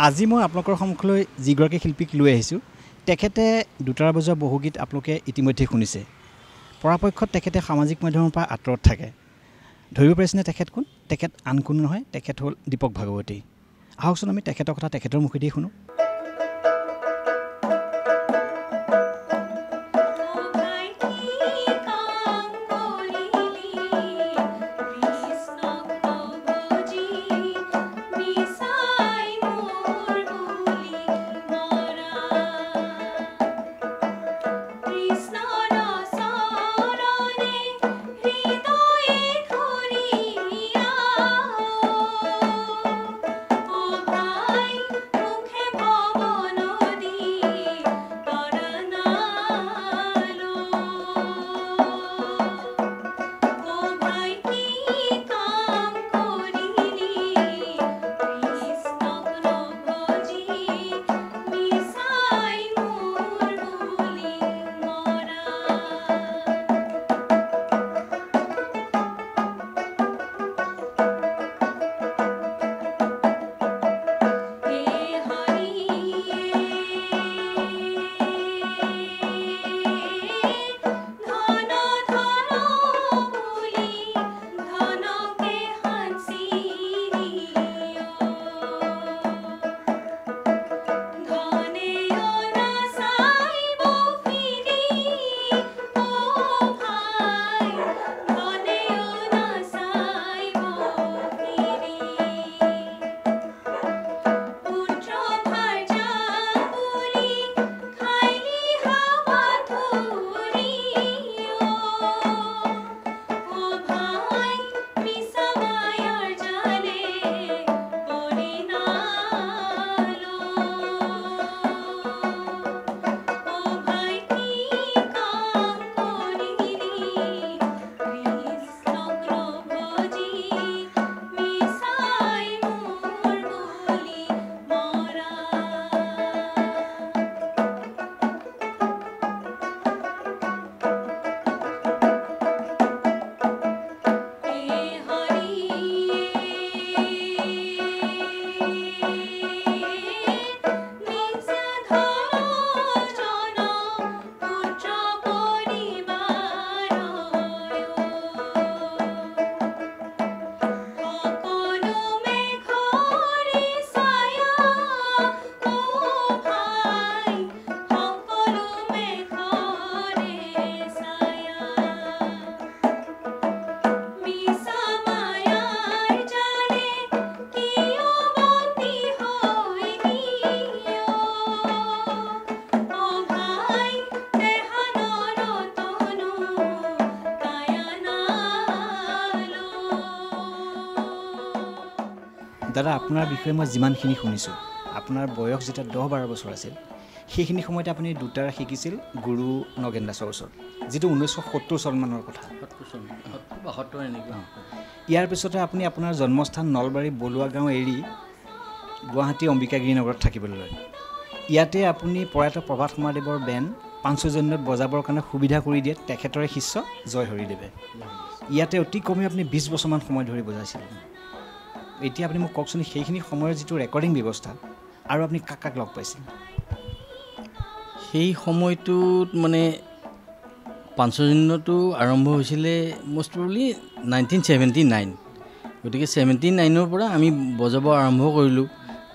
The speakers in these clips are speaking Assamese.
আজি মই আপোনালোকৰ সন্মুখলৈ যিগৰাকী শিল্পীক লৈ আহিছোঁ তেখেতে দুটাৰ বজোৱা বহুগীত আপোনালোকে ইতিমধ্যে শুনিছে পৰাপক্ষত তেখেতে সামাজিক মাধ্যমৰ পৰা আঁতৰত থাকে ধৰিব পাৰিছেনে তেখেত কোন তেখেত আন কোনো নহয় তেখেত হ'ল দীপক ভাগৱতী আহকচোন আমি তেখেতৰ কথা তেখেতৰ মুখেদি শুনো দাদা আপোনাৰ বিষয়ে মই যিমানখিনি শুনিছোঁ আপোনাৰ বয়স যেতিয়া 10-12 বছৰ আছিল সেইখিনি সময়তে আপুনি দুটাৰা শিকিছিল গুৰু নগেন দাসৰ ওচৰত যিটো 1970 চনমানৰ কথা 72 এনেকুৱা ইয়াৰ পিছতে আপুনি আপোনাৰ জন্মস্থান নলবাৰী বলুৱা গাঁও এৰি গুৱাহাটী অম্বিকাগিৰি নগৰত থাকিবলৈ লয় ইয়াতে আপুনি প্ৰয়াত প্ৰভাত কুমাৰদেৱৰ বেণ্ড পাঞ্চজন্যত বজাবৰ কাৰণে সুবিধা কৰি দিয়ে তেখেতৰে শিষ্য জয় হৰিদেৱে ইয়াতে অতি কমে আপুনি 20 বছৰমান সময় ধৰি বজাইছিল এতিয়া আপুনি মোক কওকচোন সেইখিনি সময়ৰ যিটো ৰেকৰ্ডিং ব্যৱস্থা আৰু আপুনি কাক কাক লগ পাইছিল সেই সময়টোত মানে পাঞ্চজন্যটো আৰম্ভ হৈছিলে মোষ্ট প্ৰবলি 1979 গতিকে 79ৰ পৰা আমি বজাব আৰম্ভ কৰিলোঁ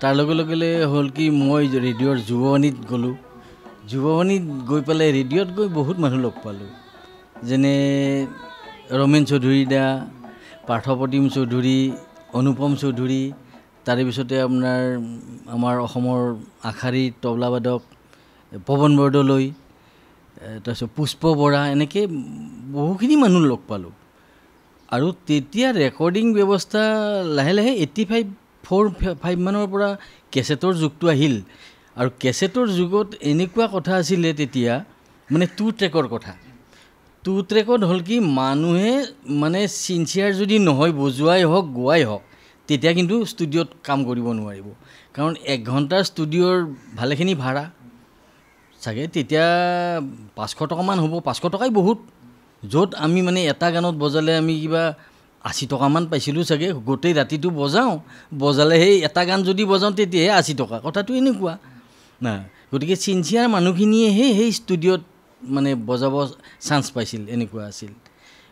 তাৰ লগে লগে হ'ল কি মই ৰেডিঅ'ৰ যুৱবাণীত গ'লোঁ যুৱবাণীত গৈ পেলাই ৰেডিঅ'ত গৈ বহুত মানুহ লগ পালোঁ যেনে ৰমেন চৌধুৰী দা পাৰ্থপ্ৰতিম চৌধুৰী অনুপম চৌধুৰী তাৰে পিছতে আপোনাৰ আমাৰ অসমৰ আখাৰী তবলাবাদক পৱন বৰদলৈ তাৰপিছত পুষ্প বৰা এনেকৈ বহুখিনি মানুহ লগ পালোঁ আৰু তেতিয়া ৰেকৰ্ডিং ব্যৱস্থা লাহে লাহে 85 মানৰ পৰা কেছেটৰ যুগটো আহিল আৰু কেছেটৰ যুগত এনেকুৱা কথা আছিলে তেতিয়া মানে 2 ট্ৰেকৰ কথা 2 ট্ৰেকত হ'ল কি মানুহে মানে সিনচিয়াৰ যদি নহয় বজুৱাই হওক গোৱাই হওক তেতিয়া কিন্তু ষ্টুডিঅ'ত কাম কৰিব নোৱাৰিব কাৰণ 1 ঘণ্টাৰ ষ্টুডিঅ'ৰ ভালেখিনি ভাড়া চাগে তেতিয়া 500 টকামান হ'ব 500 টকাই বহুত য'ত আমি মানে এটা গানত বজালে আমি কিবা 80 টকামান পাইছিলোঁ চাগে গোটেই ৰাতিটো বজাওঁ বজালে সেই এটা গান যদি বজাওঁ তেতিয়াহে 80 টকা কথাটো এনেকুৱা না গতিকে চিনচিয়াৰ মানুহখিনিয়েহে সেই ষ্টুডিঅ'ত মানে বজাব চান্স পাইছিল এনেকুৱা আছিল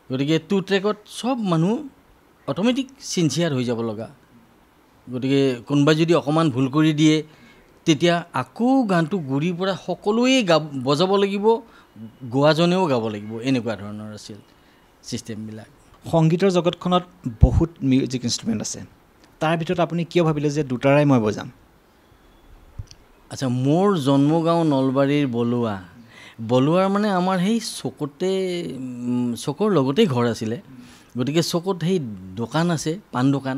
গতিকে 2 ট্ৰেকত চব মানুহ অট'মেটিক চিনচিয়াৰ হৈ যাব লগা গতিকে কোনোবাই যদি অকণমান ভুল কৰি দিয়ে তেতিয়া আকৌ গানটো গুৰিৰ পৰা সকলোৱে বজাব লাগিব গোৱাজনেও গাব লাগিব এনেকুৱা ধৰণৰ আছিল ছিষ্টেমবিলাক সংগীতৰ জগতখনত বহুত মিউজিক ইনষ্ট্ৰুমেণ্ট আছে তাৰ ভিতৰত আপুনি কিয় ভাবিলে যে দুটাৰাই মই বজাম আচ্ছা মোৰ জন্মগাঁও নলবাৰীৰ বলুৱাৰ মানে আমাৰ সেই চকতে চকৰ লগতেই ঘৰ আছিলে গতিকে চকত সেই দোকান আছে পাণ দোকান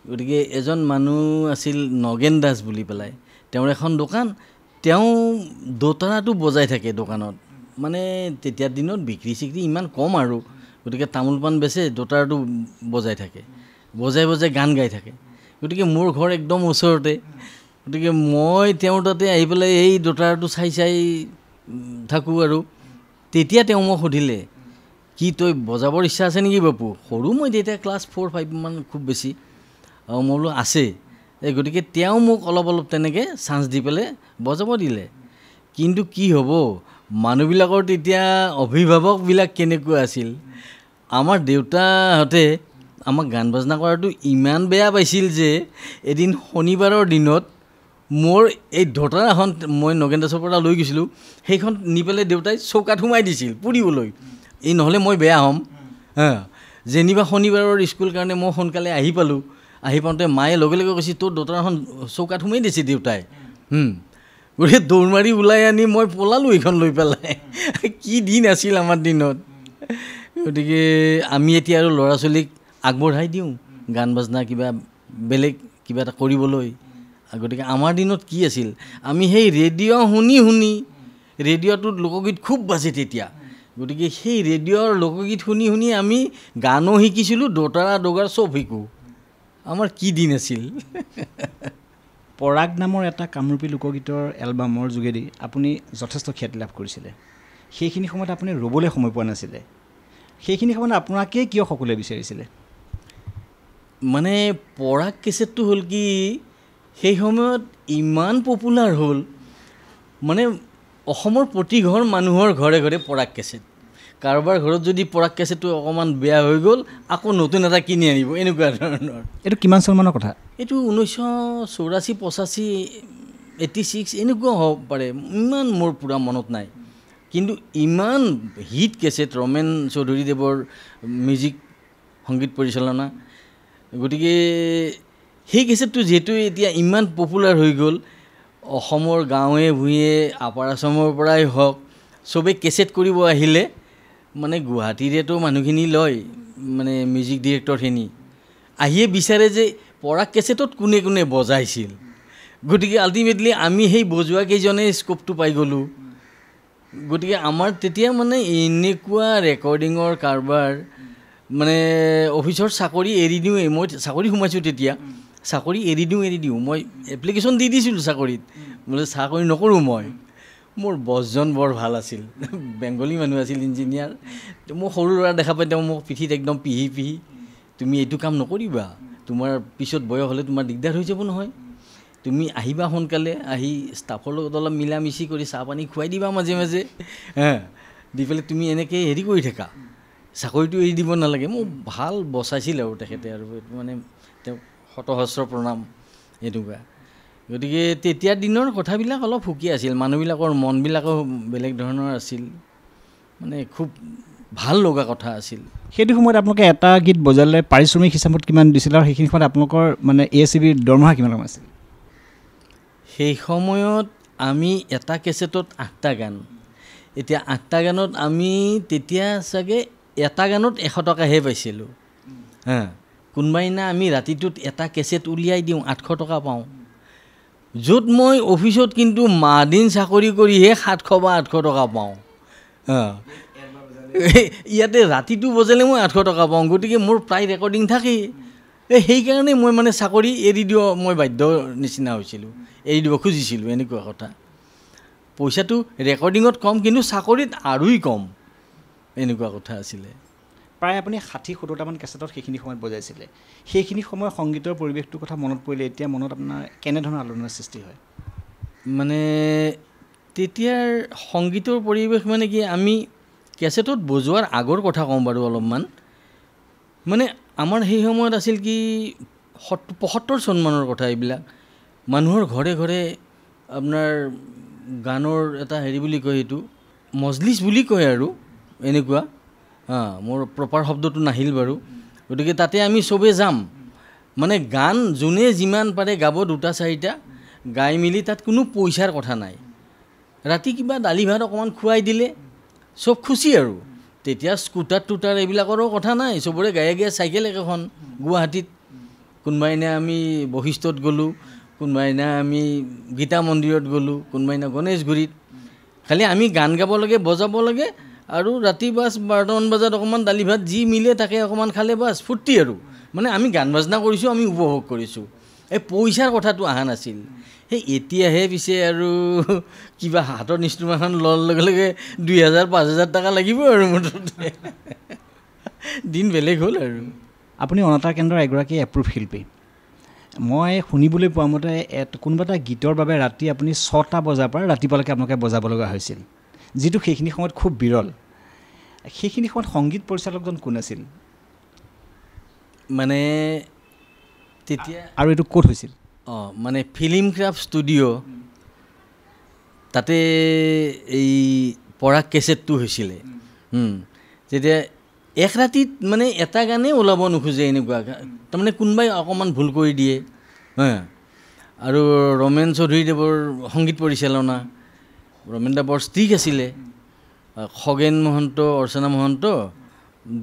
গতিকে এজন মানুহ আছিল নগেন দাস বুলি পেলাই তেওঁৰ এখন দোকান তেওঁ দোতাৰাটো বজাই থাকে দোকানত মানে তেতিয়া দিনত বিক্ৰী চিক্ৰী ইমান কম আৰু গতিকে তামোল পাণ বেচে দোতাৰাটো বজাই থাকে বজাই গান গাই থাকে গতিকে মোৰ ঘৰ একদম ওচৰতে গতিকে মই তেওঁৰ তাতে আহি পেলাই এই দোতাৰাটো চাই থাকোঁ আৰু তেতিয়া তেওঁ মোক সুধিলে কি তই বজাবৰ ইচ্ছা আছে নেকি বাপু সৰু মই তেতিয়া ক্লাছ 4-5 মান খুব বেছি আৰু মই বোলো আছে গতিকে তেওঁ মোক অলপ তেনেকৈ চান্স দি পেলাই বজাব দিলে কিন্তু কি হ'ব মানুহবিলাকৰ তেতিয়া অভিভাৱকবিলাক কেনেকুৱা আছিল আমাৰ দেউতাহঁতে আমাক গান বাজনা কৰাটো ইমান বেয়া পাইছিল যে এদিন শনিবাৰৰ দিনত মোৰ এই ধোতাৰাখন মই নগেন দাসৰ পৰা লৈ গৈছিলোঁ সেইখন নি পেলাই দেউতাই চৌকাত সোমাই দিছিল পুৰিবলৈ এই নহ'লে মই বেয়া হ'ম যেনিবা শনিবাৰৰ স্কুল কাৰণে মই সোনকালে আহি পালোঁ আহি পাওঁতে মায়ে লগে কৈছে তোৰ দোতাৰাখন চৌকাত সোমাই দিছে দেউতাই গতিকে দৌৰ মাৰি ওলাই আনি মই পলালোঁ এইখন লৈ পেলাই কি দিন আছিল আমাৰ দিনত গতিকে আমি এতিয়া আৰু ল'ৰা ছোৱালীক আগবঢ়াই দিওঁ গান বাজনা কিবা বেলেগ কিবা এটা কৰিবলৈ গতিকে আমাৰ দিনত কি আছিল আমি সেই ৰেডিঅ' শুনি ৰেডিঅ'টোত লোকগীত খুব বাজে তেতিয়া গতিকে সেই ৰেডিঅ'ৰ লোকগীত শুনি আমি গানো শিকিছিলোঁ দোতাৰা দগাৰ চব শিকোঁ আমাৰ কি দিন আছিল পৰাগ নামৰ এটা কামৰূপী লোকগীতৰ এলবামৰ যোগেদি আপুনি যথেষ্ট খ্যাতি লাভ কৰিছিলে সেইখিনি সময়ত আপুনি ৰ'বলৈ সময় পোৱা নাছিলে সেইখিনি সময়ত আপোনাকে কিয় সকলোৱে বিচাৰিছিলে মানে পৰাগ কেছেটটো হ'ল কি সেই সময়ত ইমান পপুলাৰ হ'ল মানে অসমৰ প্ৰতি ঘৰ মানুহৰ ঘৰে ঘৰে পৰাগ কেছেট কাৰোবাৰ ঘৰত যদি পৰাগ কেছেটটো অকণমান বেয়া হৈ গ'ল আকৌ নতুন এটা কিনি আনিব এনেকুৱা ধৰণৰ এইটো কিমান চনমানৰ কথা এইটো 1984-85 86 এনেকুৱা হ'ব পাৰে ইমান মোৰ পূৰা মনত নাই কিন্তু ইমান হিট কেছেট ৰমেন চৌধুৰীদেৱৰ মিউজিক সংগীত পৰিচালনা গতিকে সেই কেছেটটো যিহেতু এতিয়া ইমান পপুলাৰ হৈ গ'ল অসমৰ গাঁৱে ভূঞে আপাৰ আচামৰ পৰাই হওক চবেই কেছেট কৰিব আহিলে মানে গুৱাহাটীৰেতো মানুহখিনি লয় মানে মিউজিক ডিৰেক্টৰখিনি আহিয়ে বিচাৰে যে পৰাগ কেছেটত কোনে কোনে বজাইছিল গতিকে আল্টিমেটলি আমি সেই বজোৱা কেইজনে স্কোপটো পাই গ'লোঁ গতিকে আমাৰ তেতিয়া মানে এনেকুৱা ৰেকৰ্ডিঙৰ কাৰবাৰ মানে অফিচৰ চাকৰি এৰি দিওঁ মই চাকৰি সোমাইছোঁ তেতিয়া চাকৰি এৰি দিওঁ মই এপ্লিকেশ্যন দি দিছিলোঁ চাকৰিত বোলে চাকৰি নকৰোঁ মোৰ বছজন বৰ ভাল আছিল বেংগলী মানুহ আছিল ইঞ্জিনিয়াৰ মোক সৰু ল'ৰা দেখা পাই তেওঁ মোক পিঠিত একদম পিহি তুমি এইটো কাম নকৰিবা তোমাৰ পিছত বয়স হ'লে তোমাৰ দিগদাৰ হৈ যাব নহয় তুমি আহিবা সোনকালে আহি ষ্টাফৰ লগত অলপ মিলা মিছি কৰি চাহ পানী খুৱাই দিবা মাজে মাজে দি পেলাই তুমি এনেকৈ হেৰি কৰি থাকা চাকৰিটো এৰি দিব নালাগে মোক ভাল বচাইছিল আৰু তেখেতে আৰু মানে তেওঁ শতসহস্ৰ প্ৰণাম এনেকুৱা গতিকে তেতিয়াৰ দিনৰ কথাবিলাক অলপ সুকীয়া আছিল মানুহবিলাকৰ মনবিলাকো বেলেগ ধৰণৰ আছিল মানে খুব ভাল লগা কথা আছিল সেইটো সময়ত আপোনালোকে এটা গীত বজালে পাৰিশ্ৰমিক হিচাপত কিমান দিছিল আৰু সেইখিনি সময়ত আপোনালোকৰ মানে ACBৰ দৰমহা কিমান আছিল সেই সময়ত আমি এটা কেছেটত 8টা গান এতিয়া 8টা গানত আমি তেতিয়া চাগে এটা গানত 100 টকাহে পাইছিলোঁ কোনোবাইনা আমি ৰাতিটোত এটা কেছেট উলিয়াই দিওঁ 800 টকা পাওঁ য'ত মই অফিচত কিন্তু মাদিন চাকৰি কৰিহে 700 বা 800 টকা পাওঁ ইয়াতে ৰাতিটো বজালে মই 800 টকা পাওঁ গতিকে মোৰ প্ৰায় ৰেকৰ্ডিং থাকেই সেইকাৰণে মই মানে চাকৰি এৰি দিব মই বাধ্য নিচিনা হৈছিলোঁ এৰি দিব খুজিছিলোঁ এনেকুৱা কথা পইচাটো ৰেকৰ্ডিঙত কম কিন্তু চাকৰিত আৰুই কম এনেকুৱা কথা আছিলে প্ৰায় আপুনি 60-70টামান কেছেটত সেইখিনি সময়ত বজাইছিলে সেইখিনি সময়ৰ সংগীতৰ পৰিৱেশটোৰ কথা মনত পৰিলে এতিয়া মনত আপোনাৰ কেনেধৰণৰ আলোড়নৰ সৃষ্টি হয় মানে তেতিয়াৰ সংগীতৰ পৰিৱেশ মানে কি আমি কেছেটত বজোৱাৰ আগৰ কথা কওঁ বাৰু অলপমান মানে আমাৰ সেই সময়ত আছিল কি 75 চনমানৰ কথা এইবিলাক মানুহৰ ঘৰে ঘৰে আপোনাৰ গানৰ এটা হেৰি বুলি কয় এইটো মজলিছ বুলি কয় আৰু এনেকুৱা মোৰ প্ৰপাৰ শব্দটো নাহিল বাৰু গতিকে তাতে আমি চবেই যাম মানে গান যোনে যিমান পাৰে গাব 2-4টা গাই মিলি তাত কোনো পইচাৰ কথা নাই ৰাতি কিবা দালি ভাত অকণমান খুৱাই দিলে চব খুচি আৰু তেতিয়া স্কুটাৰ টুটাৰ এইবিলাকৰো কথা নাই চবৰে গায়ে গায়ে চাইকেল একেখন গুৱাহাটীত কোনোবাইনা আমি বশিষ্ঠত গ'লোঁ কোনোবাইনা আমি গীতা মন্দিৰত গ'লোঁ কোনোবাইনা গণেশগুৰিত খালি আমি গান গাব লাগে বজাব লাগে আৰু ৰাতি বাছ 12টামান বজাত অকণমান দালি ভাত যি মিলে তাকে অকণমান খালে বাছ ফূৰ্তি আৰু মানে আমি গান বাজনা কৰিছোঁ আমি উপভোগ কৰিছোঁ এই পইচাৰ কথাটো অহা নাছিল সেই এতিয়াহে পিছে আৰু কিবা হাতৰ ইনষ্ট্ৰুমেণ্ট এখন লোৱাৰ লগে লগে 2000-5000 টকা লাগিব আৰু মুঠতে দিন বেলেগ হ'ল আৰু আপুনি অনাতাঁৰ কেন্দ্ৰৰ এগৰাকী এপ্ৰুভ শিল্পী মই শুনিবলৈ পোৱা মতে কোনোবা এটা গীতৰ বাবে ৰাতি আপুনি 6টা বজাৰ পৰা ৰাতিপুৱালৈকে আপোনালোকে বজাব লগা হৈছিল যিটো সেইখিনি সময়ত খুব বিৰল সেইখিনি সময়ত সংগীত পৰিচালকজন কোন আছিল মানে তেতিয়া আৰু এইটো ক'ত হৈছিল মানে ফিল্ম ক্ৰাফ্ট ষ্টুডিঅ' তাতে এই পৰাগ কেছেটটো হৈছিলে তেতিয়া এক ৰাতিত মানে এটা গানেই ওলাব নোখোজে এনেকুৱা তাৰমানে কোনোবাই অকণমান ভুল কৰি দিয়ে আৰু ৰমেন চৌধুৰীদেৱৰ সংগীত পৰিচালনা ৰমেনদা বৰ ষ্ট্ৰিক আছিলে খগেন মহন্ত অৰ্চনা মহন্ত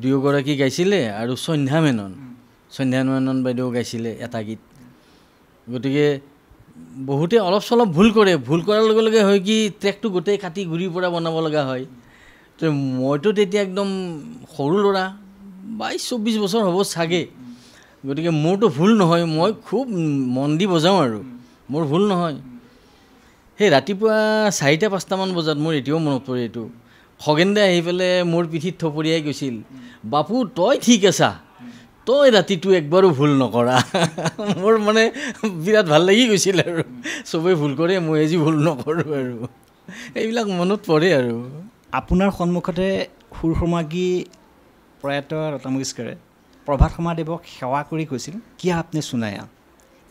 দুয়োগৰাকী গাইছিলে আৰু সন্ধ্যা মেনন বাইদেউ গাইছিলে এটা গীত গতিকে বহুতে অলপ চলপ ভুল কৰে ভুল কৰাৰ লগে লগে হয় কি ট্ৰেকটো গোটেই কাটি ঘূৰিৰ পৰা বনাব লগা হয় তো মইতো তেতিয়া একদম সৰু ল'ৰা 22-24 বছৰ হ'ব চাগে গতিকে মোৰতো ভুল নহয় মই খুব মন দি বজাওঁ আৰু মোৰ ভুল নহয় সেই ৰাতিপুৱা 4টা-5টামান বজাত মোৰ এতিয়াও মনত পৰে এইটো খগেনদা আহি পেলাই মোৰ পিঠিত থপৰিয়াই গৈছিল বাপু তই ঠিক আছা তই ৰাতিটো একবাৰো ভুল নকৰা মোৰ মানে বিৰাট ভাল লাগি গৈছিল আৰু চবেই ভুল কৰে মই আজি ভুল নকৰোঁ আৰু এইবিলাক মনত পৰে আৰু আপোনাৰ সন্মুখতে সুৰ সমাগী প্ৰয়াত লতা মংগেশকাৰে প্ৰভাত সমাদেৱক সেৱা কৰি কৈছিল কিয়া আপনি শুনায়া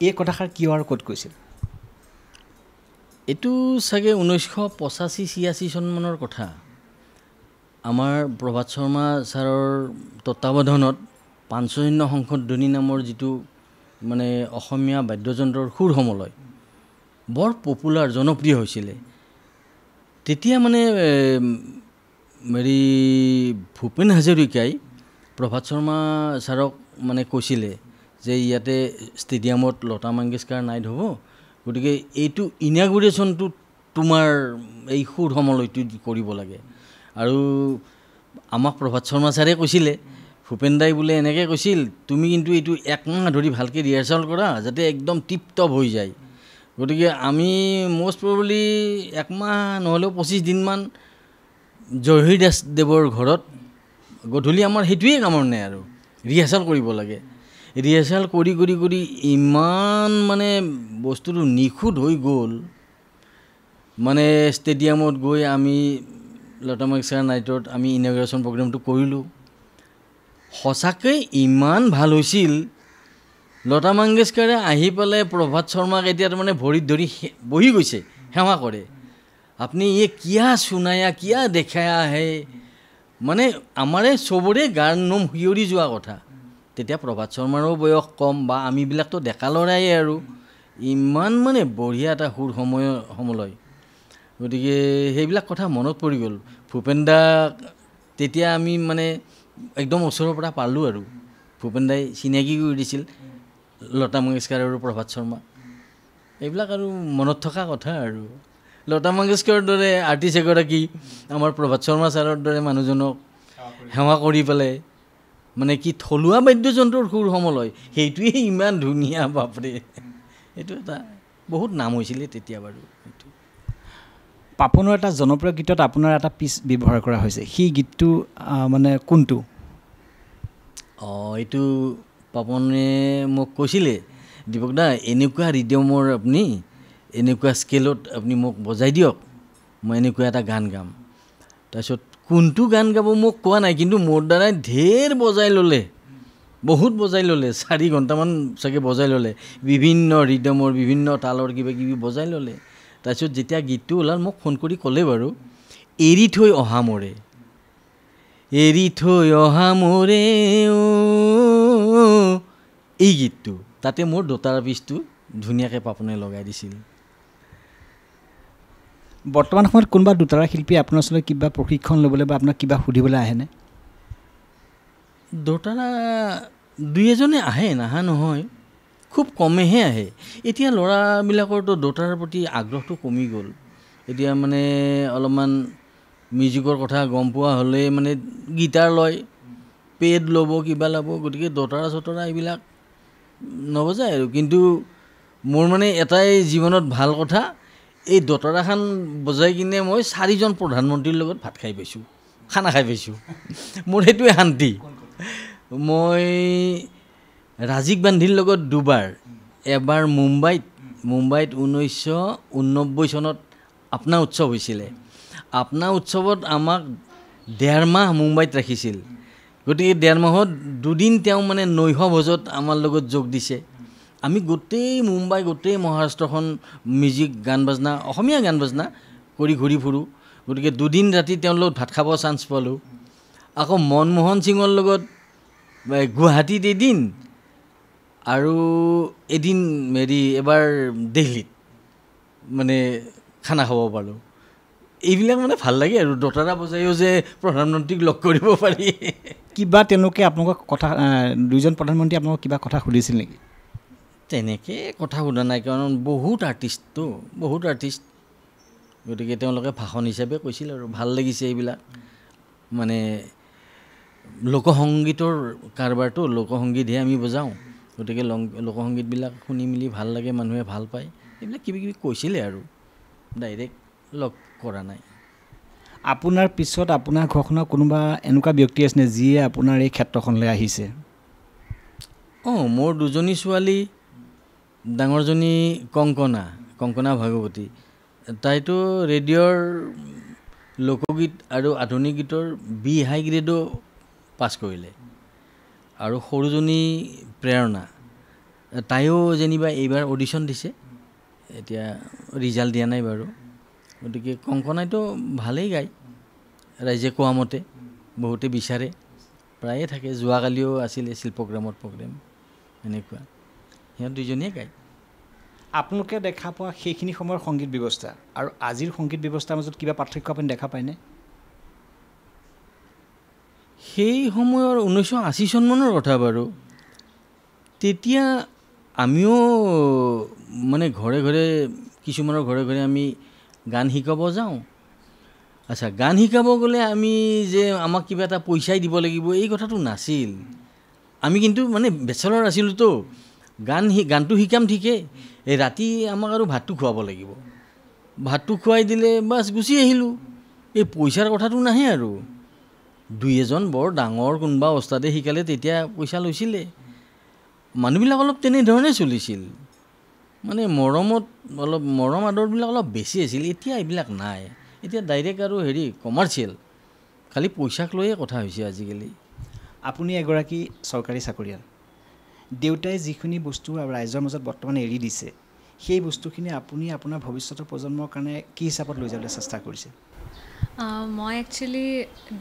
এই কথাষাৰ কিয় আৰু ক'ত কৈছিল এইটো চাগে 1985-86 চনমানৰ কথা আমাৰ প্ৰভাত শৰ্মা ছাৰৰ তত্বাৱধানত পাঞ্চজন্য সংশোধনী নামৰ যিটো মানে অসমীয়া বাদ্যযন্ত্ৰৰ সুৰ সমলয় বৰ পপুলাৰ জনপ্ৰিয় হৈছিলে তেতিয়া মানে হেৰি ভূপেন হাজৰিকাই প্ৰভাত শৰ্মা ছাৰক মানে কৈছিলে যে ইয়াতে ষ্টেডিয়ামত লতা মংগেশকাৰ নাইট হ'ব গতিকে এইটো ইনাগুৰেশ্যনটো তোমাৰ এই সুৰ সমলয়টো কৰিব লাগে আৰু আমাক প্ৰভাত শৰ্মা ছাৰে কৈছিলে ভূপেন দাই বোলে এনেকৈ কৈছিল তুমি কিন্তু এইটো 1 মাহ ধৰি ভালকৈ ৰিহাৰ্চেল কৰা যাতে একদম টিপ টপ হৈ যায় গতিকে আমি মষ্ট প্ৰবেবলি 1 মাহ নহ'লেও 25 দিনমান জহিৰ দাসদেৱৰ ঘৰত গধূলি আমাৰ সেইটোৱে কামৰ নাই আৰু ৰিহাৰ্চেল কৰিব লাগে ৰিহাৰ্চেল কৰি কৰি কৰি ইমান মানে বস্তুটো নিখুঁত হৈ গ'ল মানে ষ্টেডিয়ামত গৈ আমি লতা মংগেশকাৰ নাইটত আমি ইনগ্ৰেশ্যন প্ৰগ্ৰেমটো কৰিলোঁ সঁচাকৈ ইমান ভাল হৈছিল লতা মংগেশকাৰে আহি পেলাই প্ৰভাত শৰ্মাক এতিয়া তাৰমানে ভৰিত ধৰি বহি গৈছে সেৱা কৰে আপুনি এই কিয়া শুনায়া কিয়া দেখায়া হে মানে আমাৰে চবৰে গাৰ নোম হিঁয়ৰি যোৱা কথা তেতিয়া প্ৰভাত শৰ্মাৰো বয়স কম বা আমিবিলাকতো ডেকা ল'ৰাই আৰু ইমান মানে বঢ়িয়া এটা সুৰ সমলয় গতিকে সেইবিলাক কথা মনত পৰি গ'ল ভূপেন দা তেতিয়া আমি মানে একদম ওচৰৰ পৰা পালোঁ আৰু ভূপেন দাই চিনাকি কৰি দিছিল লতা মংগেশকাৰ আৰু প্ৰভাত শৰ্মা এইবিলাক আৰু মনত থকা কথা আৰু লতা মংগেশকাৰৰ দৰে আৰ্টিষ্ট এগৰাকী আমাৰ প্ৰভাত শৰ্মা ছাৰৰ দৰে মানুহজনক সেৱা কৰি পেলাই মানে কি থলুৱা বাদ্যযন্ত্ৰৰ সুৰ সমলয় সেইটোৱে ইমান ধুনীয়া বাপৰে এইটো এটা বহুত নাম হৈছিলে তেতিয়া বাৰু এইটো পাপনৰ এটা জনপ্ৰিয় গীতত আপোনাৰ এটা পিচ ব্যৱহাৰ কৰা হৈছে সেই গীতটো মানে কোনটো এইটো পাপনে মোক কৈছিলে দীপক দা এনেকুৱা ৰিডিয়মৰ আপুনি এনেকুৱা স্কেলত আপুনি মোক বজাই দিয়ক, মই এনেকুৱা এটা গান গাম। তাৰপিছত কোনটো গান গাব মোক কোৱা নাই, কিন্তু মোৰ দ্বাৰাই ঢেৰ বজাই ল'লে, বহুত বজাই ল'লে, 4 ঘণ্টামান চাগে বজাই ল'লে, বিভিন্ন ৰিডমৰ বিভিন্ন তালৰ কিবা কিবি বজাই ল'লে। তাৰপিছত যেতিয়া গীতটো ওলাল মোক ফোন কৰি ক'লে বাৰু, এৰি থৈ অহা মোৰে, এৰি থৈ অহা মোৰে এই গীতটো, তাতে মোৰ দোতাৰা পিচটো ধুনীয়াকৈ পাপনে লগাই দিছিল। বৰ্তমান সময়ত কোনোবা দোতাৰা শিল্পী আপোনাৰ ওচৰলৈ কিবা প্ৰশিক্ষণ ল'বলৈ বা আপোনাক কিবা সুধিবলৈ আহেনে? দোতাৰা 2-এজনে আহে, নাহা নহয়, খুব কমেহে আহে। এতিয়া ল'ৰাবিলাকৰতো দোতাৰাৰ প্ৰতি আগ্ৰহটো কমি গ'ল। এতিয়া মানে অলপমান মিউজিকৰ কথা গম পোৱা হ'লে মানে গীটাৰ লয়, পেড ল'ব, কিবা ল'ব, গতিকে দোতাৰা চোতাৰা এইবিলাক নবজায় আৰু। কিন্তু মোৰ মানে এটাই জীৱনত ভাল কথা, এই দোতাৰাখন বজাই কিনে মই 4জন প্ৰধানমন্ত্ৰীৰ লগত ভাত খাই পাইছোঁ, খানা খাই পাইছোঁ। মোৰ সেইটোৱে শান্তি। মই ৰাজীৱ গান্ধীৰ লগত 2বাৰ, এবাৰ মুম্বাইত 1989 চনত আপনা উৎসৱ হৈছিলে। আপনা উৎসৱত আমাক 1.5 মাহ মুম্বাইত ৰাখিছিল। গতিকে 1.5 মাহত 2 দিন তেওঁ মানে নৈশ ভোজত আমাৰ লগত যোগ দিছে। আমি গোটেই মুম্বাই, গোটেই মহাৰাষ্ট্ৰখন মিউজিক, গান বাজনা, অসমীয়া গান বাজনা কৰি ঘূৰি ফুৰোঁ। গতিকে 2 দিন ৰাতি তেওঁৰ লগত ভাত খাব চান্স পালোঁ। আকৌ মনমোহন সিঙৰ লগত গুৱাহাটীত এদিন, আৰু এদিন এবাৰ দিল্লীত মানে খানা খাব পাৰোঁ। এইবিলাক মানে ভাল লাগে আৰু, দোতাৰা বজায়ো যে প্ৰধানমন্ত্ৰীক লগ কৰিব পাৰি। কিবা তেওঁলোকে আপোনালোকক কথা, 2জন প্ৰধানমন্ত্ৰী আপোনালোকক কিবা কথা সুধিছিল নেকি? তেনেকৈ কথা সোধা নাই, কাৰণ বহুত আৰ্টিষ্ট, গতিকে তেওঁলোকে ভাষণ হিচাপে কৈছিল আৰু ভাল লাগিছে এইবিলাক। মানে লোকসংগীতৰ কাৰবাৰটো, লোকসংগীতহে আমি বজাওঁ, গতিকে লোকসংগীতবিলাক শুনি মেলি ভাল লাগে, মানুহে ভাল পায়, এইবিলাক কিবা কিবি কৈছিলে আৰু, ডাইৰেক্ট লগ কৰা নাই। আপোনাৰ পিছত আপোনাৰ ঘৰখনৰ কোনোবা এনেকুৱা ব্যক্তি আছেনে যিয়ে আপোনাৰ এই ক্ষেত্ৰখনলৈ আহিছে? মোৰ 2জনী ছোৱালী, ডাঙৰজনী কংকনা ভাগৱতী, তাইতো ৰেডিঅ'ৰ লোকগীত আৰু আধুনিক গীতৰ বি হাই গ্ৰেডো পাছ কৰিলে। আৰু সৰুজনী প্ৰেৰণা, তাইও যেনিবা এইবাৰ অডিশ্যন দিছে, এতিয়া ৰিজাল্ট দিয়া নাই বাৰু। গতিকে কংকনাইতো ভালেই গায়, ৰাইজে কোৱা মতে, বহুতে বিচাৰে, প্ৰায়ে থাকে। যোৱাকালিও আছিলে শিল্পগ্ৰামত প্ৰগ্ৰেম, এনেকুৱা। সিহঁত 2জনীয়ে গায়। আপোনালোকে দেখা পোৱা সেইখিনি সময়ৰ সংগীত ব্যৱস্থা আৰু আজিৰ সংগীত ব্যৱস্থাৰ মাজত কিবা পাৰ্থক্য আপুনি দেখা পায়নে? সেই সময়ৰ 1980 চনমানৰ কথা বাৰু। তেতিয়া আমিও মানে ঘৰে ঘৰে, কিছুমানৰ ঘৰে ঘৰে আমি গান শিকাব যাওঁ। আচ্ছা, গান শিকাব গ'লে আমি যে আমাক কিবা এটা পইচাই দিব লাগিব এই কথাটো নাছিল। আমি কিন্তু মানে বেচেলৰ আছিলোঁতো, গানটো শিকাম ঠিকেই, এই ৰাতি আমাক আৰু ভাতটো খুৱাব লাগিব। ভাতটো খুৱাই দিলে বাছ গুচি আহিলোঁ, এই পইচাৰ কথাটো নাহে আৰু। 2-এজন বৰ ডাঙৰ কোনোবা অৱস্থাতে শিকালে তেতিয়া পইচা লৈছিলে। মানুহবিলাক অলপ তেনেধৰণে চলিছিল, মানে মৰম আদৰবিলাক অলপ বেছি আছিল। এতিয়া এইবিলাক নাই, এতিয়া ডাইৰেক্ট আৰু কমাৰ্চিয়েল, খালি পইচাক লৈয়ে কথা হৈছে আজিকালি। আপুনি এগৰাকী চৰকাৰী চাকৰিয়াল, দেউতাই যিখিনি বস্তু ৰাইজৰ মাজত বৰ্তমান এৰি দিছে, সেই বস্তুখিনি আপুনি আপোনাৰ ভৱিষ্যতৰ প্ৰজন্মৰ কাৰণে কি হিচাপত লৈ যাবলৈ চেষ্টা কৰিছে? মই একচুৱেলি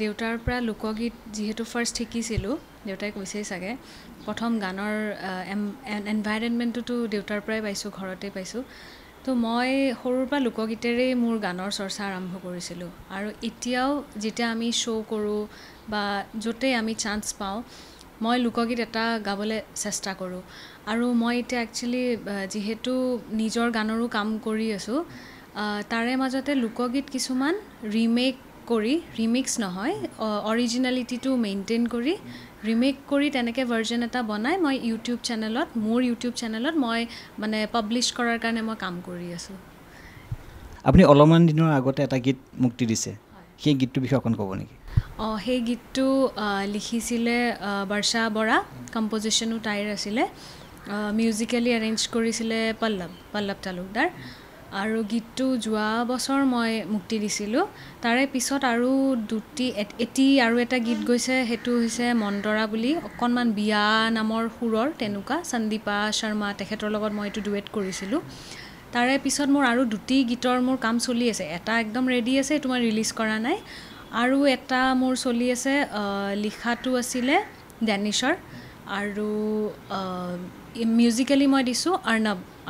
দেউতাৰ পৰা লোকগীত যিহেতু ফাৰ্ষ্ট শিকিছিলোঁ, দেউতাই কৈছেই চাগে, প্ৰথম গানৰ এনভাইৰনমেণ্টটোতো দেউতাৰ পৰাই পাইছোঁ, ঘৰতে পাইছোঁ। তো মই সৰুৰ পৰা লোকগীতেৰেই মোৰ গানৰ চৰ্চা আৰম্ভ কৰিছিলোঁ। আৰু এতিয়াও যেতিয়া আমি শ্ব' কৰোঁ বা য'তেই আমি চান্স পাওঁ, মই লোকগীত এটা গাবলৈ চেষ্টা কৰোঁ। আৰু মই এতিয়া একচুৱেলি যিহেতু নিজৰ গানৰো কাম কৰি আছোঁ, তাৰে মাজতে লোকগীত কিছুমান ৰিমিক্স নহয়, অৰিজিনেলিটিটো মেইনটেইন কৰি ৰিমেক কৰি তেনেকৈ ভাৰ্জন এটা বনাই মই মোৰ ইউটিউব চেনেলত মই মানে পাব্লিছ কৰাৰ কাৰণে মই কাম কৰি আছোঁ। আপুনি অলপমান দিনৰ আগতে এটা গীত মুক্তি দিছে, সেই গীতটোৰ বিষয়ে অকণ ক'ব নেকি? সেই গীতটো লিখিছিলে বৰ্ষা বৰা, কম্পজিশ্যনো তাইৰ আছিলে, মিউজিকেলি এৰেঞ্জ কৰিছিলে পল্লৱ তালুকদাৰ। আৰু গীতটো যোৱা বছৰ মই মুক্তি দিছিলোঁ। তাৰে পিছত আৰু আৰু এটা গীত গৈছে, সেইটো হৈছে মন্তৰা বুলি, অকণমান বিয়া নামৰ সুৰৰ তেনেকুৱা, সন্দীপা শৰ্মা তেখেতৰ লগত মই এইটো ডুৱেট কৰিছিলোঁ। তাৰে পিছত মোৰ আৰু 2টি গীতৰ মোৰ কাম চলি আছে। এটা একদম ৰেডি আছে, এইটো মই ৰিলিজ কৰা নাই। আৰু এটা মোৰ চলি আছে, লিখাটো আছিলে ডেনিছৰ, আৰু মিউজিকেলি মই দিছোঁ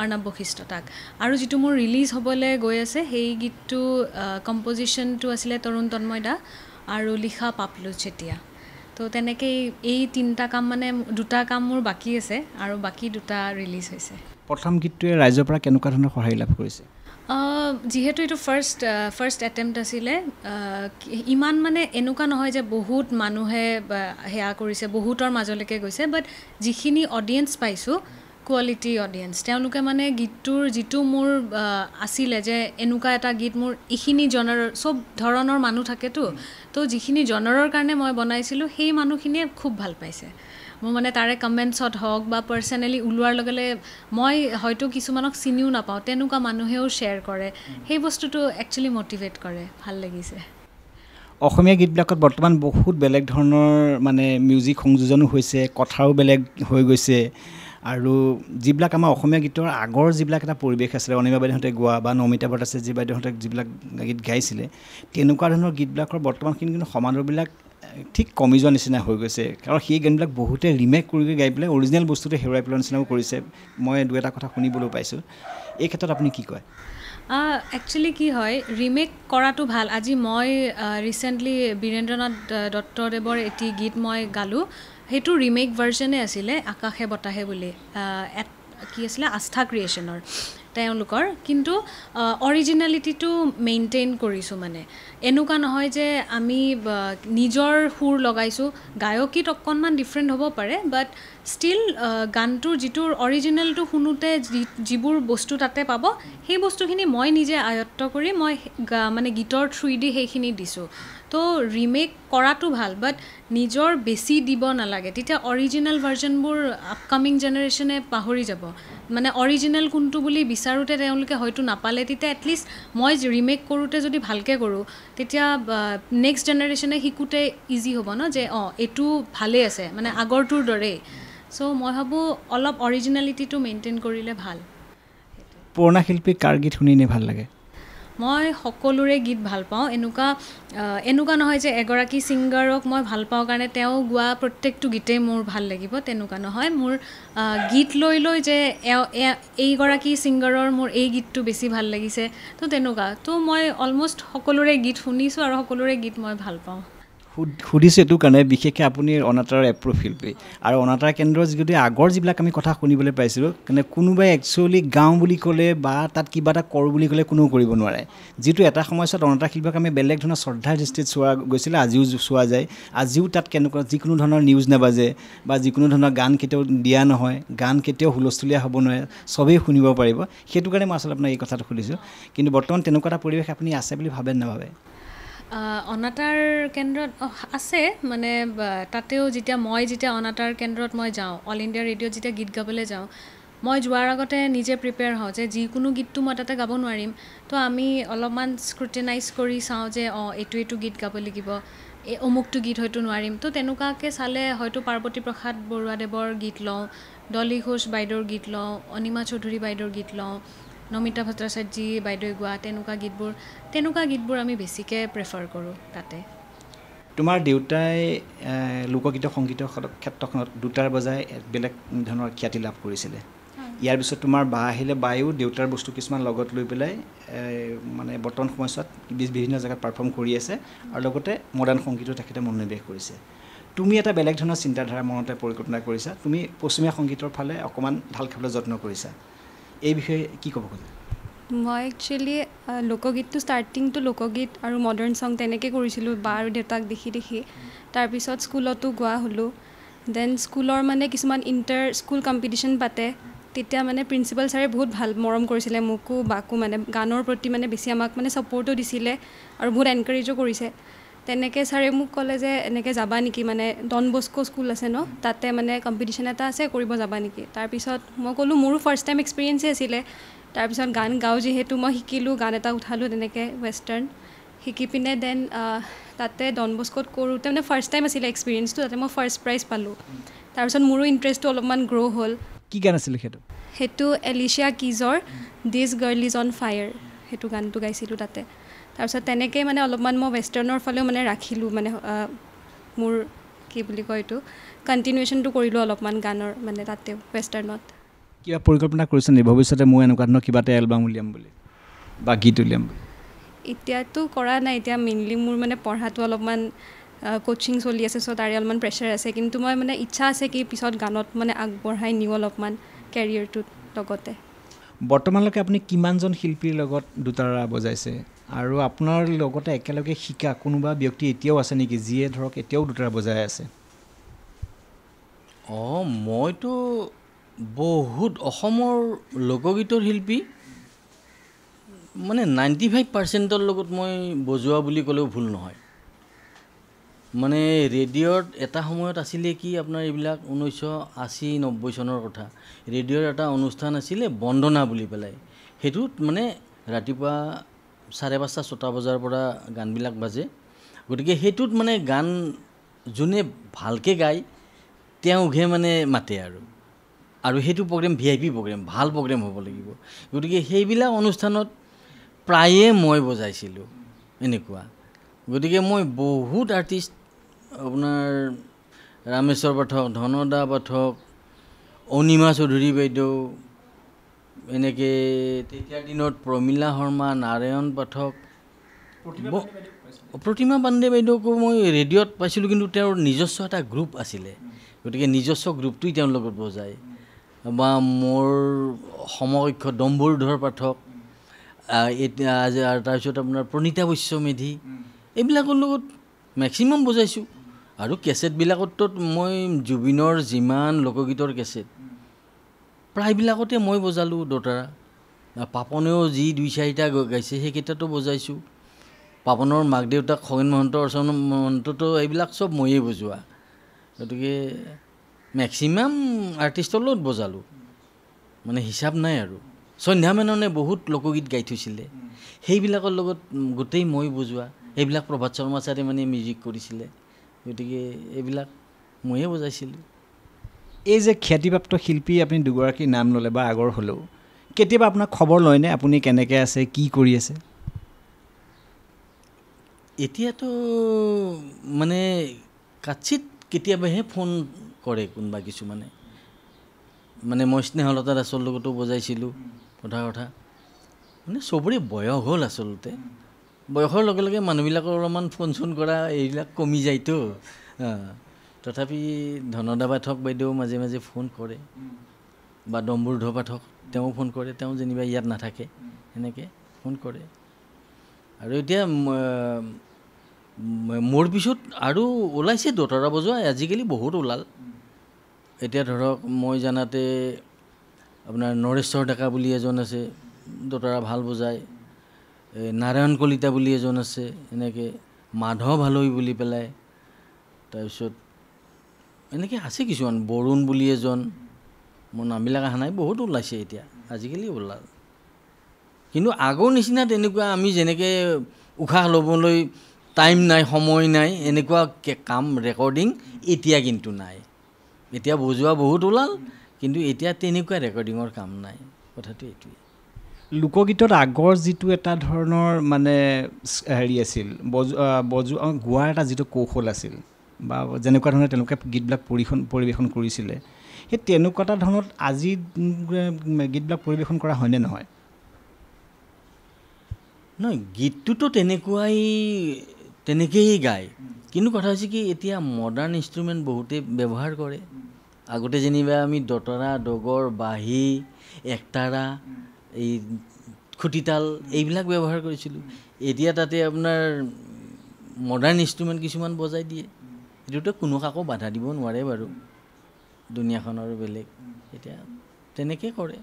অৰ্ণৱ বশিষ্ঠ তাক। আৰু যিটো মোৰ ৰিলিজ হ'বলৈ গৈ আছে সেই গীতটো কম্পজিশ্যনটো আছিলে তৰুণ তন্ময় দা আৰু লিখা পাপলু চেতিয়া। তো তেনেকৈ এই 3টা কাম, মানে 2টা কাম মোৰ বাকী আছে আৰু বাকী 2টা ৰিলিজ হৈছে। প্ৰথম গীতটোৱে ৰাইজৰ পৰা কেনেকুৱা ধৰণৰ সঁহাৰি লাভ কৰিছে? যিহেতু এইটো ফাৰ্ষ্ট এটেম্প্ট আছিলে, ইমান মানে এনেকুৱা নহয় যে বহুত মানুহে সেয়া কৰিছে, বহুতৰ মাজলৈকে গৈছে, বাট যিখিনি অডিয়েঞ্চ পাইছোঁ, কোৱালিটি অডিয়েঞ্চ, তেওঁলোকে মানে গীতটোৰ যিটো মোৰ আছিলে যে এনেকুৱা এটা গীত মোৰ এইখিনি জনাৰৰ, চব ধৰণৰ মানুহ থাকেতো, তো যিখিনি জনাৰৰ কাৰণে মই বনাইছিলোঁ সেই মানুহখিনিয়ে খুব ভাল পাইছে। মোৰ মানে তাৰে কমেণ্টছত হওক বা পাৰ্চনেলি ওলোৱাৰ লগে লগে মই হয়তো কিছুমানক চিনিও নাপাওঁ, তেনেকুৱা মানুহেও শ্বেয়াৰ কৰে, সেই বস্তুটো একচুৱেলি মটিভেট কৰে, ভাল লাগিছে। অসমীয়া গীতবিলাকত বৰ্তমান বহুত বেলেগ ধৰণৰ মানে মিউজিক সংযোজনো হৈছে, কথাও বেলেগ হৈ গৈছে, আৰু যিবিলাক আমাৰ অসমীয়া গীতৰ আগৰ যিবিলাক এটা পৰিৱেশ আছিলে, অনিমা বাইদেউহঁতে গোৱা বা নমিতা ভট্টাচাৰ্য বাইদেউহঁতে যিবিলাক গীত গাইছিলে, তেনেকুৱা ধৰণৰ গীতবিলাকৰ বৰ্তমানখিনি কিন্তু সমাদৰবিলাক ঠিক কমি যোৱা নিচিনা হৈ গৈছে। কাৰণ সেই গানবিলাক বহুতে ৰিমেক কৰি গাই পেলাই অৰিজিনেল বস্তুটো হেৰুৱাই পেলোৱাৰ নিচিনাও কৰিছে। মই 2-এটা কথা শুনিবলৈ পাইছোঁ। এই ক্ষেত্ৰত আপুনি কি কয়? একচুৱেলি কি হয়, ৰিমেক কৰাটো ভাল। আজি মই ৰিচেণ্টলি বীৰেন্দ্ৰনাথ দত্তদেৱৰ এটি গীত মই গালোঁ, সেইটো ৰিমেক ভাৰ্জনে আছিলে, আকাশে বতাহে বুলি, কি আছিলে, আস্থা ক্ৰিয়েশ্যনৰ তেওঁলোকৰ, কিন্তু অৰিজিনেলিটিটো মেইনটেইন কৰিছোঁ। মানে এনেকুৱা নহয় যে আমি নিজৰ সুৰ লগাইছোঁ, গায়কীত অকণমান ডিফাৰেণ্ট হ'ব পাৰে, বাট ষ্টিল গানটোৰ যিটো অৰিজিনেলটো শুনোতে যিবোৰ বস্তু তাতে পাব, সেই বস্তুখিনি মই নিজে আয়ত্ত কৰি মই মানে গীতৰ থ্ৰুইদি সেইখিনি দিছোঁ। তো ৰিমেক কৰাটো ভাল, বাট নিজৰ বেছি দিব নালাগে, তেতিয়া অৰিজিনেল ভাৰ্জনবোৰ আপকামিং জেনেৰেশ্যনে পাহৰি যাব। মানে অৰিজিনেল কোনটো বুলি বিচাৰোঁতে তেওঁলোকে হয়তো নাপালে, তেতিয়া এটলিষ্ট মই ৰিমেক কৰোঁতে যদি ভালকৈ কৰোঁ, তেতিয়া নেক্সট জেনেৰেশ্যনে শিকোঁতে ইজি হ'ব ন, যে এইটো ভালেই আছে, মানে আগৰটোৰ দৰেই। চ' মই ভাবোঁ অলপ অৰিজিনেলিটিটো মেইনটেইন কৰিলে ভাল। পুৰণা শিল্পী কাৰ গীত শুনি এনেই ভাল লাগে? মই সকলোৰে গীত ভাল পাওঁ। এনেকুৱা নহয় যে এগৰাকী ছিংগাৰক মই ভাল পাওঁ কাৰণে তেওঁ গোৱা প্ৰত্যেকটো গীতেই মোৰ ভাল লাগিব, তেনেকুৱা নহয়। মোৰ গীত লৈ যে এইগৰাকী ছিংগাৰৰ মোৰ এই গীতটো বেছি ভাল লাগিছে, তো তেনেকুৱা। তো মই অলমষ্ট সকলোৰে গীত শুনিছোঁ আৰু সকলোৰে গীত মই ভাল পাওঁ। সুধিছোঁ এইটো কাৰণে, বিশেষকৈ আপুনি অনাতাঁৰৰ এপ্ৰুভ শিল্পী, আৰু অনাতাঁৰ কেন্দ্ৰৰ যদি আগৰ যিবিলাক আমি কথা শুনিবলৈ পাইছিলোঁ, মানে কোনোবাই একচুৱেলি গাওঁ বুলি ক'লে বা তাত কিবা এটা কৰোঁ বুলি ক'লে কোনেও কৰিব নোৱাৰে। যিটো এটা সময়ছোৱাত অনাতাঁৰ শিল্পক আমি বেলেগ ধৰণৰ শ্ৰদ্ধাৰ দৃষ্টিত চোৱা গৈছিলে, আজিও চোৱা যায়। আজিও তাত কেনেকুৱা যিকোনো ধৰণৰ নিউজ নাবাজে বা যিকোনো ধৰণৰ গান কেতিয়াও দিয়া নহয়, গান কেতিয়াও হুলস্থুলীয়া হ'ব নোৱাৰে, চবেই শুনিব পাৰিব। সেইটো কাৰণে মই আচলতে আপোনাক এই কথাটো সুধিছোঁ। কিন্তু বৰ্তমান তেনেকুৱা এটা পৰিৱেশ আপুনি আছে বুলি ভাবে নাভাবে? অনাতাঁৰ কেন্দ্ৰত আছে, মানে তাতেও যেতিয়া অনাতাঁৰ কেন্দ্ৰত মই যাওঁ, অল ইণ্ডিয়া ৰেডিঅ'ত যেতিয়া গীত গাবলৈ যাওঁ, মই যোৱাৰ আগতে নিজে প্ৰিপেয়াৰ হওঁ যে যিকোনো গীতটো মই তাতে গাব নোৱাৰিম, তো আমি অলপমান স্ক্ৰুটিনাইজ কৰি চাওঁ যে এইটো গীত গাব লাগিব, এই অমুকটো গীত হয়তো নোৱাৰিম। তো তেনেকুৱাকৈ চালে হয়তো পাৰ্বতী প্ৰসাদ বৰুৱাদেৱৰ গীত লওঁ, ডলি ঘোষ বাইদেউৰ গীত লওঁ, অনিমা চৌধুৰী বাইদেউৰ গীত লওঁ, নমিতা ভট্টাচাৰ্যী বাইদেৱে গোৱা তেনেকুৱা গীতবোৰ আমি বেছিকৈ প্ৰেফাৰ কৰোঁ তাতে। তোমাৰ দেউতাই লোকগীতৰ সংগীতৰ ক্ষেত্ৰখনত 2টাৰ বজাই বেলেগ ধৰণৰ খ্যাতি লাভ কৰিছিলে। ইয়াৰ পিছত তোমাৰ বা আহিলে, বায়ো দেউতাৰ বস্তু কিছুমান লগত লৈ পেলাই মানে বৰ্তমান সময়ছোৱাত বিভিন্ন জেগাত পাৰফৰ্ম কৰি আছে, আৰু লগতে মডাৰ্ণ সংগীতো তেখেতে মনোনিৱেশ কৰিছে। তুমি এটা বেলেগ ধৰণৰ চিন্তাধাৰা মনতে পৰিকল্পনা কৰিছা, তুমি পশ্চিমীয়া সংগীতৰ ফালে অকণমান ঢাল খাবলৈ যত্ন কৰিছা। এই বিষয়ে কি ক'ব খোজা? মই একচুৱেলি লোকগীতটো ষ্টাৰ্টিংটো লোকগীত আৰু মডাৰ্ণ ছং তেনেকৈ কৰিছিলোঁ, বা আৰু দেউতাক দেখি। তাৰপিছত স্কুলতো গোৱা হ'লোঁ। দেন স্কুলৰ মানে কিছুমান ইণ্টাৰ স্কুল কম্পিটিশ্যন পাতে, তেতিয়া মানে প্ৰিন্সিপাল ছাৰে বহুত ভাল মৰম কৰিছিলে মোকো বাকো, মানে গানৰ প্ৰতি মানে বেছি আমাক মানে ছাপৰ্টো দিছিলে আৰু বহুত এনকাৰেজো কৰিছে। তেনেকৈ ছাৰে মোক ক'লে যে এনেকৈ যাবা নেকি মানে ডন বস্কো স্কুল আছে ন তাতে মানে কম্পিটিশ্যন এটা আছে কৰিব যাবা নেকি তাৰপিছত মই ক'লোঁ মোৰো ফাৰ্ষ্ট টাইম এক্সপিৰিয়েঞ্চে আছিলে তাৰপিছত গান গাওঁ যিহেতু মই শিকিলোঁ গান এটা উঠালোঁ তেনেকৈ ৱেষ্টাৰ্ণ শিকি পিনে দেন তাতে ডন বস্কোত কৰোঁতে মানে ফাৰ্ষ্ট টাইম আছিলে এক্সপিৰিয়েঞ্চটো তাতে মই ফাৰ্ষ্ট প্ৰাইজ পালোঁ তাৰপিছত মোৰো ইণ্টাৰেষ্টটো অলপমান গ্ৰ' হ'ল কি গান আছিলে সেইটো এলিচিয়া কিজৰ this girl is on fire সেইটো গানটো গাইছিলোঁ তাতে তাৰপিছত তেনেকৈ মানে অলপমান মই ৱেষ্টাৰ্ণৰ ফালেও মানে ৰাখিলোঁ মানে মোৰ কি বুলি কয় এইটো কণ্টিনিউৱেশ্যনটো কৰিলোঁ অলপমান গানৰ মানে তাতেও ৱেষ্টাৰ্ণত কিবা পৰিকল্পনা কৰিছে নেকি ভৱিষ্যতে মই এনেকুৱা ধৰণৰ কিবা এটা এলবাম উলিয়াম বুলি বা গীত উলিয়াম বুলি এতিয়াতো কৰা নাই এতিয়া মেইনলি মোৰ মানে পঢ়াটো অলপমান কোচিং চলি আছে চ' তাৰে অলপমান প্ৰেছাৰ আছে কিন্তু মই মানে ইচ্ছা আছে কি পিছত গানত মানে আগবঢ়াই নিওঁ অলপমান কেৰিয়াৰটোত লগতে বৰ্তমানলৈকে আপুনি কিমানজন শিল্পীৰ লগত দুটাৰা বজাইছে আৰু আপোনাৰ লগতে একেলগে শিকা কোনোবা ব্যক্তি এতিয়াও আছে নেকি যিয়ে ধৰক এতিয়াও দুটাৰা বজাই আছে মইতো বহুত অসমৰ লোকগীতৰ শিল্পী মানে 95% লগত মই বজোৱা বুলি ক'লেও ভুল নহয় মানে ৰেডিঅ'ত এটা সময়ত আছিলে কি আপোনাৰ এইবিলাক 1980-90 চনৰ কথা ৰেডিঅ'ৰ এটা অনুষ্ঠান আছিলে বন্দনা বুলি পেলাই সেইটোত মানে ৰাতিপুৱা 5:30-6টা বজাৰ পৰা গানবিলাক বাজে গতিকে সেইটোত মানে গান যোনে ভালকৈ গায় তেওঁকহে মানে মাতে আৰু সেইটো প্ৰগ্ৰেম VIP প্ৰগ্ৰেম ভাল প্ৰগ্ৰেম হ'ব লাগিব গতিকে সেইবিলাক অনুষ্ঠানত প্ৰায়ে মই বজাইছিলোঁ এনেকুৱা গতিকে মই বহুত আৰ্টিষ্ট আপোনাৰ ৰামেশ্বৰ পাঠক ধনদা পাঠক অনিমা চৌধুৰী বাইদেউ এনেকৈ তেতিয়াৰ দিনত প্ৰমীলা শৰ্মা নাৰায়ণ পাঠক প্ৰতিমা পাণ্ডে বাইদেউকো মই ৰেডিঅ'ত পাইছিলোঁ কিন্তু তেওঁৰ নিজস্ব এটা গ্ৰুপ আছিলে গতিকে নিজস্ব গ্ৰুপটোই তেওঁৰ লগত বজায় বা মোৰ সমকক্ষ ডম্বৰুধৰ পাঠক এতিয়া তাৰপিছত আপোনাৰ প্ৰণীতা বৈশ্যমেধি এইবিলাকৰ লগত মেক্সিমাম বজাইছোঁ আৰু কেছেটবিলাকতো মই জুবিনৰ যিমান লোকগীতৰ কেছেট প্ৰায়বিলাকতে মই বজালোঁ দোতাৰা পাপনেও যি 2-4টা গাইছে সেইকেইটাতো বজাইছোঁ পাপনৰ মাক দেউতাক খগেন মহন্ত অৰ্চন মহন্ততো এইবিলাক চব ময়েই বজোৱা গতিকে মেক্সিমাম আৰ্টিষ্টৰ লগত বজালোঁ মানে হিচাপ নাই আৰু সন্ধ্যা মেননে বহুত লোকগীত গাই থৈছিলে সেইবিলাকৰ লগত গোটেই মই বজোৱা এইবিলাক প্ৰভাত শৰ্মা ছাৰে মানে মিউজিক কৰিছিলে গতিকে এইবিলাক ময়ে বজাইছিলোঁ এই যে খ্যাতিপ্ৰাপ্ত শিল্পী আপুনি দুগৰাকী নাম ল'লে বা আগৰ হ'লেও কেতিয়াবা আপোনাক খবৰ লয়নে আপুনি কেনেকৈ আছে কি কৰি আছে এতিয়াতো মানে কাচিত কেতিয়াবাহে ফোন কৰে কোনোবা কিছুমানে মানে মই স্নেহলতা দাসৰ লগতো বজাইছিলোঁ কথা মানে চবৰে বয়স হ'ল আচলতে বয়সৰ লগে লগে মানুহবিলাকৰ অলপমান ফোন চোন কৰা এইবিলাক কমি যায়তো তথাপি ধনদা পাঠক বাইদেউ মাজে মাজে ফোন কৰে বা ডম্বৰুধৰ পাঠক তেওঁ ফোন কৰে তেওঁ যেনিবা ইয়াত নাথাকে এনেকৈ ফোন কৰে আৰু এতিয়া মোৰ পিছত আৰু ওলাইছে দোতাৰা বজোৱা আজিকালি বহুত ওলাল এতিয়া ধৰক মই জানাতে আপোনাৰ নৰেশ্বৰ ডেকা বুলি এজন আছে দোতাৰা ভাল বজায় নাৰায়ণ কলিতা বুলি এজন আছে এনেকৈ মাধৱ হালৈ বুলি পেলাই তাৰপিছত এনেকৈ আছে কিছুমান বৰুণ বুলি এজন মোৰ নামবিলাক অহা নাই বহুত ওলাইছে এতিয়া আজিকালি ওলাল কিন্তু আগৰ নিচিনা তেনেকুৱা আমি যেনেকৈ উশাহ ল'বলৈ টাইম নাই সময় নাই এনেকুৱা কাম ৰেকৰ্ডিং এতিয়া কিন্তু নাই এতিয়া বজোৱা বহুত ওলাল কিন্তু এতিয়া তেনেকুৱা ৰেকৰ্ডিঙৰ কাম নাই কথাটো এইটোৱে লোকগীতত আগৰ যিটো এটা ধৰণৰ মানে হেৰি আছিল গোৱাৰ এটা যিটো কৌশল আছিল বা যেনেকুৱা ধৰণে তেওঁলোকে গীতবিলাক পৰিৱেশন কৰিছিলে সেই তেনেকুৱা এটা ধৰণত আজি গীতবিলাক পৰিৱেশন কৰা হয়নে নহয় গীতটোতো তেনেকৈয়ে গায় কিন্তু কথা হৈছে কি এতিয়া মডাৰ্ণ ইনষ্ট্ৰুমেণ্ট বহুতে ব্যৱহাৰ কৰে আগতে যেনিবা আমি দতৰা ডগৰ বাঁহী একতাৰা এই খুটিতাল এইবিলাক ব্যৱহাৰ কৰিছিলোঁ এতিয়া তাতে আপোনাৰ মডাৰ্ণ ইনষ্ট্ৰুমেণ্ট কিছুমান বজাই দিয়ে এইটোতো কোনো কাকো বাধা দিব নোৱাৰে বাৰু দুনিয়াখনৰ বেলেগ এতিয়া তেনেকৈ কৰে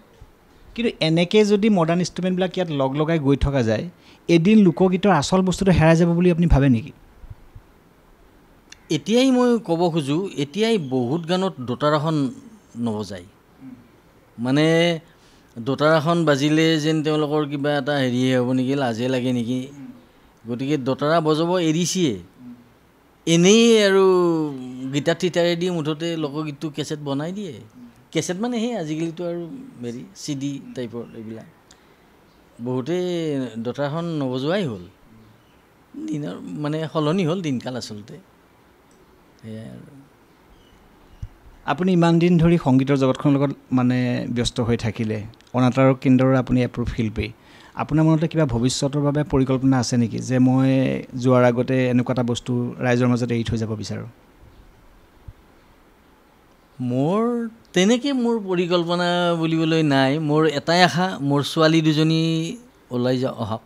কিন্তু এনেকৈ যদি মডাৰ্ণ ইনষ্ট্ৰুমেণ্টবিলাক ইয়াত লগাই গৈ থকা যায় এদিন লোকগীতৰ আচল বস্তুটো হেৰাই যাব বুলি আপুনি ভাবে নেকি এতিয়াই মই ক'ব খোজোঁ এতিয়াই বহুত গানত দোতাৰাখন নবজায় মানে দোতাৰাখন বাজিলে যেন তেওঁলোকৰ কিবা এটা হেৰি হ'ব নেকি লাজে লাগে নেকি গতিকে দোতাৰা বজাব এৰিছিয়ে এনেই আৰু গীটাৰ থিটাৰেদি মুঠতে লোকগীতটো কেছেট বনাই দিয়ে কেছেট মানে সেই আজিকালিতো আৰু হেৰি CD টাইপৰ এইবিলাক বহুতে দোতাৰাখন নবজোৱাই হ'ল দিনৰ মানে সলনি হ'ল দিনকাল আচলতে সেয়াই আৰু আপুনি ইমান দিন ধৰি সংগীতৰ জগতখনৰ লগত মানে ব্যস্ত হৈ থাকিলে অনাতাঁৰ কেন্দ্ৰৰ আপুনি এপ্ৰুভ শিল্পী আপোনাৰ মনতে কিবা ভৱিষ্যতৰ বাবে পৰিকল্পনা আছে নেকি যে মই যোৱাৰ আগতে এনেকুৱা এটা বস্তু ৰাইজৰ মাজত এৰি থৈ যাব বিচাৰোঁ মোৰ তেনেকৈ মোৰ পৰিকল্পনা বুলিবলৈ নাই মোৰ এটাই আশা মোৰ ছোৱালী দুজনী ওলাই অহক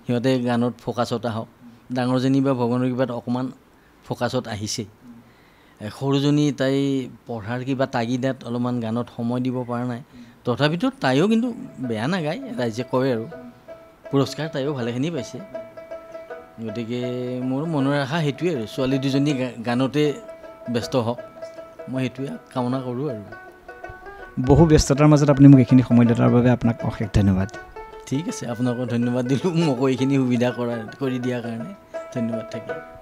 সিহঁতে গানত ফ'কাছত আহক ডাঙৰজনী বা ভগৱানৰ কিবাত অকণমান ফ'কাছত আহিছে সৰুজনী তাই পঢ়াৰ কিবা তাগিদাত অলপমান গানত সময় দিব পৰা নাই তথাপিতো তাইও কিন্তু বেয়া নাগায় ৰাইজে কয় আৰু পুৰস্কাৰ তাইও ভালেখিনি পাইছে গতিকে মোৰ মনৰ আশা সেইটোৱে আৰু ছোৱালী দুজনী গানতে ব্যস্ত হওক মই সেইটোৱে কামনা কৰোঁ আৰু বহু ব্যস্ততাৰ মাজত আপুনি মোক এইখিনি সময় দিয়াৰ বাবে আপোনাক অশেষ ধন্যবাদ ঠিক আছে আপোনাকো ধন্যবাদ দিলোঁ মোকো এইখিনি সুবিধা কৰি দিয়াৰ কাৰণে ধন্যবাদ থাকিল